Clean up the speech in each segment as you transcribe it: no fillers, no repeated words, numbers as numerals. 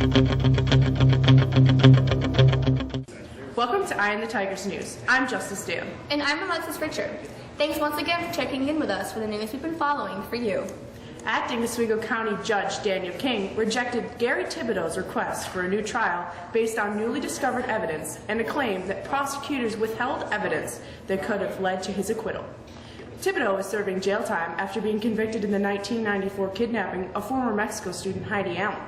Welcome to Eye on the Tigers News. I'm Justice Dale. And I'm Alexis Richard. Thanks once again for checking in with us for the news we've been following for you. Acting Oswego County Judge Daniel King rejected Gary Thibodeau's request for a new trial based on newly discovered evidence and a claim that prosecutors withheld evidence that could have led to his acquittal. Thibodeau is serving jail time after being convicted in the 1994 kidnapping of former Mexico student Heidi Allen.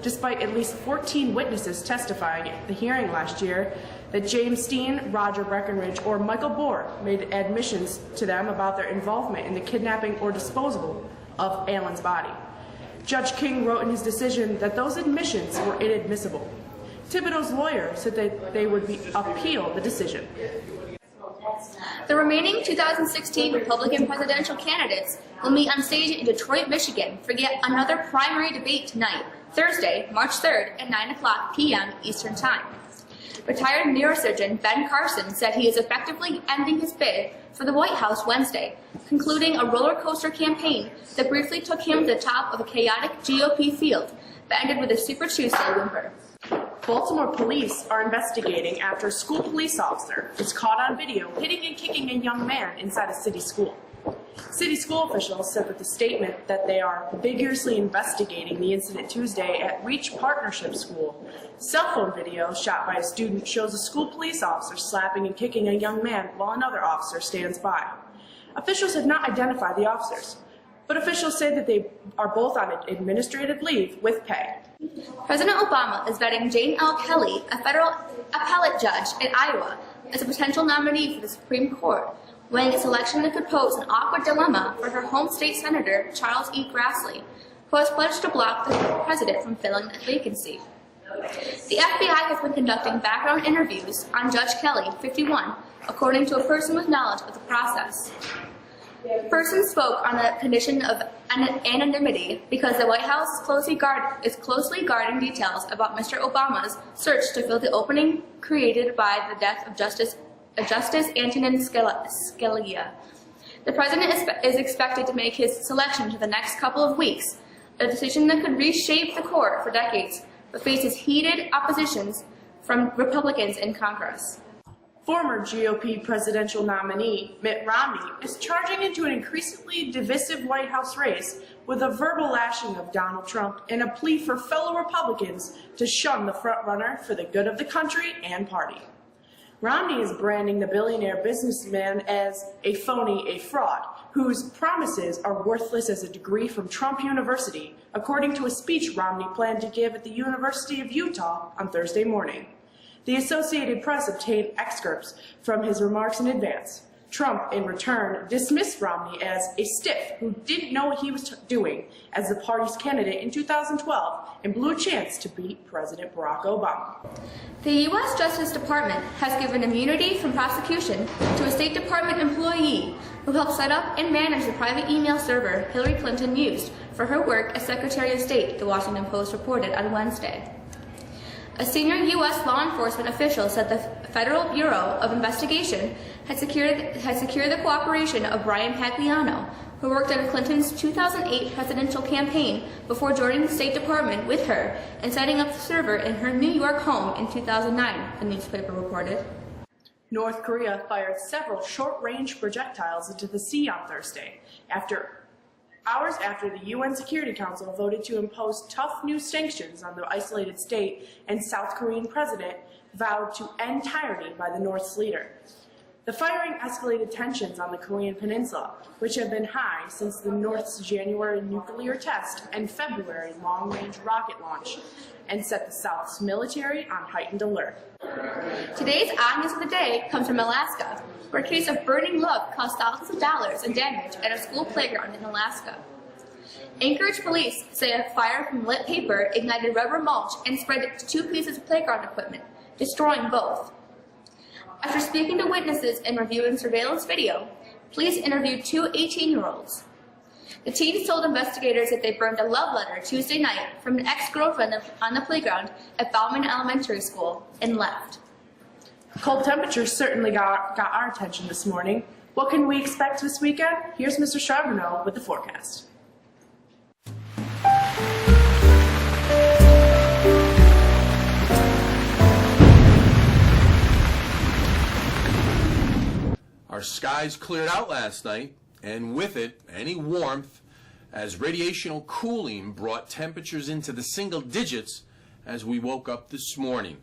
Despite at least 14 witnesses testifying at the hearing last year that James Steen, Roger Breckenridge, or Michael Bohr made admissions to them about their involvement in the kidnapping or disposal of Allen's body. Judge King wrote in his decision that those admissions were inadmissible. Thibodeau's lawyer said that they would appeal the decision. The remaining 2016 Republican presidential candidates will meet on stage in Detroit, Michigan for yet another primary debate tonight, Thursday, March 3rd at 9:00 p.m. Eastern Time. Retired neurosurgeon Ben Carson said he is effectively ending his bid for the White House Wednesday, concluding a roller coaster campaign that briefly took him to the top of a chaotic GOP field, but ended with a Super Tuesday whimper. Baltimore police are investigating after a school police officer was caught on video hitting and kicking a young man inside a city school. City school officials said with a statement that they are vigorously investigating the incident Tuesday at Reach Partnership School. Cell phone video shot by a student shows a school police officer slapping and kicking a young man while another officer stands by. Officials have not identified the officers, but officials say that they are both on administrative leave with pay. President Obama is vetting Jane L. Kelly, a federal appellate judge in Iowa, as a potential nominee for the Supreme Court, weighing a selection that could pose an awkward dilemma for her home state senator, Charles E. Grassley, who has pledged to block the president from filling that vacancy. The FBI has been conducting background interviews on Judge Kelly, 51, according to a person with knowledge of the process. The person spoke on the condition of anonymity because the White House is closely guarding details about Mr. Obama's search to fill the opening created by the death of Justice Antonin Scalia. The president is expected to make his selection to the next couple of weeks, a decision that could reshape the court for decades, but faces heated oppositions from Republicans in Congress. Former GOP presidential nominee Mitt Romney is charging into an increasingly divisive White House race with a verbal lashing of Donald Trump and a plea for fellow Republicans to shun the frontrunner for the good of the country and party. Romney is branding the billionaire businessman as a phony, a fraud, whose promises are worthless as a degree from Trump University, according to a speech Romney planned to give at the University of Utah on Thursday morning. The Associated Press obtained excerpts from his remarks in advance. Trump, in return, dismissed Romney as a stiff who didn't know what he was doing as the party's candidate in 2012 and blew a chance to beat President Barack Obama. The U.S. Justice Department has given immunity from prosecution to a State Department employee who helped set up and manage the private email server Hillary Clinton used for her work as Secretary of State, the Washington Post reported on Wednesday. A senior U.S. law enforcement official said the Federal Bureau of Investigation had secured the cooperation of Brian Pagliano, who worked on Clinton's 2008 presidential campaign before joining the State Department with her and setting up the server in her New York home in 2009, the newspaper reported. North Korea fired several short-range projectiles into the sea on Thursday, hours after the UN Security Council voted to impose tough new sanctions on the isolated state and South Korean president vowed to end tyranny by the North's leader. The firing escalated tensions on the Korean peninsula, which have been high since the North's January nuclear test and February long-range rocket launch, and set the South's military on heightened alert. Today's odd news of the day comes from Alaska, where a case of burning love caused thousands of dollars in damage at a school playground in Alaska. Anchorage police say a fire from lit paper ignited rubber mulch and spread it to 2 pieces of playground equipment, destroying both. After speaking to witnesses and reviewing surveillance video, police interviewed 2 18-year-olds. The teens told investigators that they burned a love letter Tuesday night from an ex-girlfriend on the playground at Bauman Elementary School and left. Cold temperatures certainly got our attention this morning. What can we expect this weekend? Here's Mr. Charbonneau with the forecast. Our skies cleared out last night, and with it, any warmth, as radiational cooling brought temperatures into the single digits as we woke up this morning.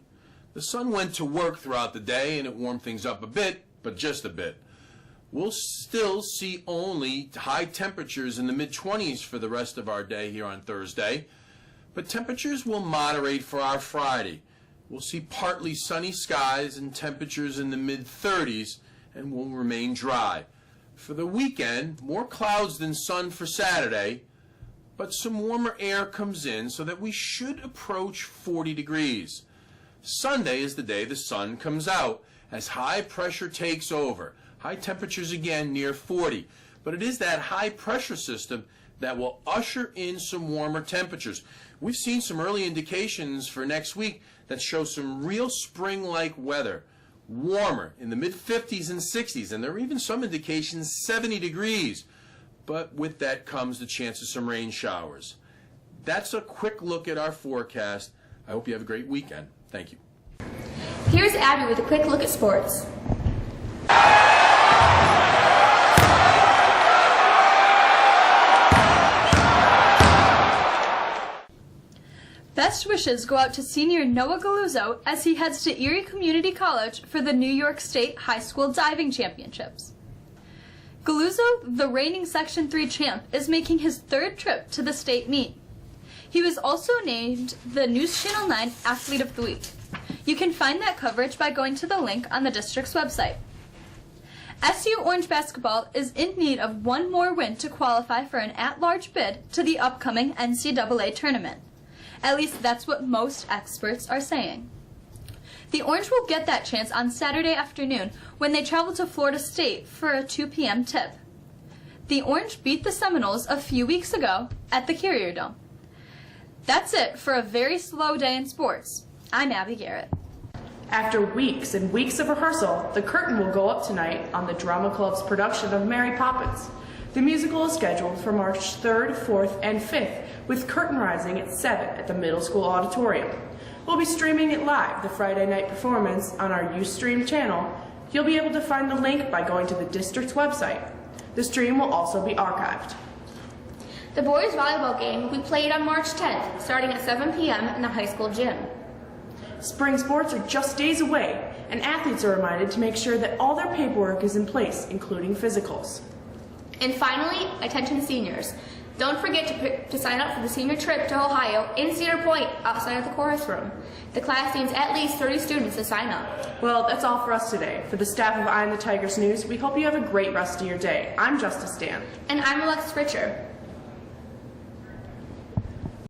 The sun went to work throughout the day, and it warmed things up a bit, but just a bit. We'll still see only high temperatures in the mid-20s for the rest of our day here on Thursday, but temperatures will moderate for our Friday. We'll see partly sunny skies and temperatures in the mid-30s, and will remain dry. For the weekend, more clouds than sun for Saturday, but some warmer air comes in so that we should approach 40 degrees. Sunday is the day the sun comes out as high pressure takes over. High temperatures again near 40, but it is that high pressure system that will usher in some warmer temperatures. We've seen some early indications for next week that show some real spring-like weather. Warmer in the mid-50s and 60s, and there are even some indications 70 degrees. But with that comes the chance of some rain showers. That's a quick look at our forecast. I hope you have a great weekend. Thank you. Here's Abby with a quick look at sports. Best wishes go out to senior Noah Galuzzo as he heads to Erie Community College for the New York State High School Diving Championships. Galuzzo, the reigning Section 3 champ, is making his third trip to the state meet. He was also named the News Channel 9 Athlete of the Week. You can find that coverage by going to the link on the district's website. SU Orange Basketball is in need of one more win to qualify for an at-large bid to the upcoming NCAA tournament. At least that's what most experts are saying. The Orange will get that chance on Saturday afternoon when they travel to Florida State for a 2 p.m. tip. The Orange beat the Seminoles a few weeks ago at the Carrier Dome. That's it for a very slow day in sports. I'm Abby Garrett. After weeks and weeks of rehearsal, the curtain will go up tonight on the Drama Club's production of Mary Poppins. The musical is scheduled for March 3rd, 4th, and 5th, with curtain rising at 7 at the Middle School Auditorium. We'll be streaming it live, the Friday night performance, on our Ustream channel. You'll be able to find the link by going to the district's website. The stream will also be archived. The boys volleyball game will be played on March 10th, starting at 7 p.m. in the high school gym. Spring sports are just days away, and athletes are reminded to make sure that all their paperwork is in place, including physicals. And finally, attention seniors. Don't forget to sign up for the senior trip to Ohio in Cedar Point outside of the chorus room. The class needs at least 30 students to sign up. Well, that's all for us today. For the staff of Eye on the Tigers News, we hope you have a great rest of your day. I'm Justice Dan. And I'm Alexis Richer.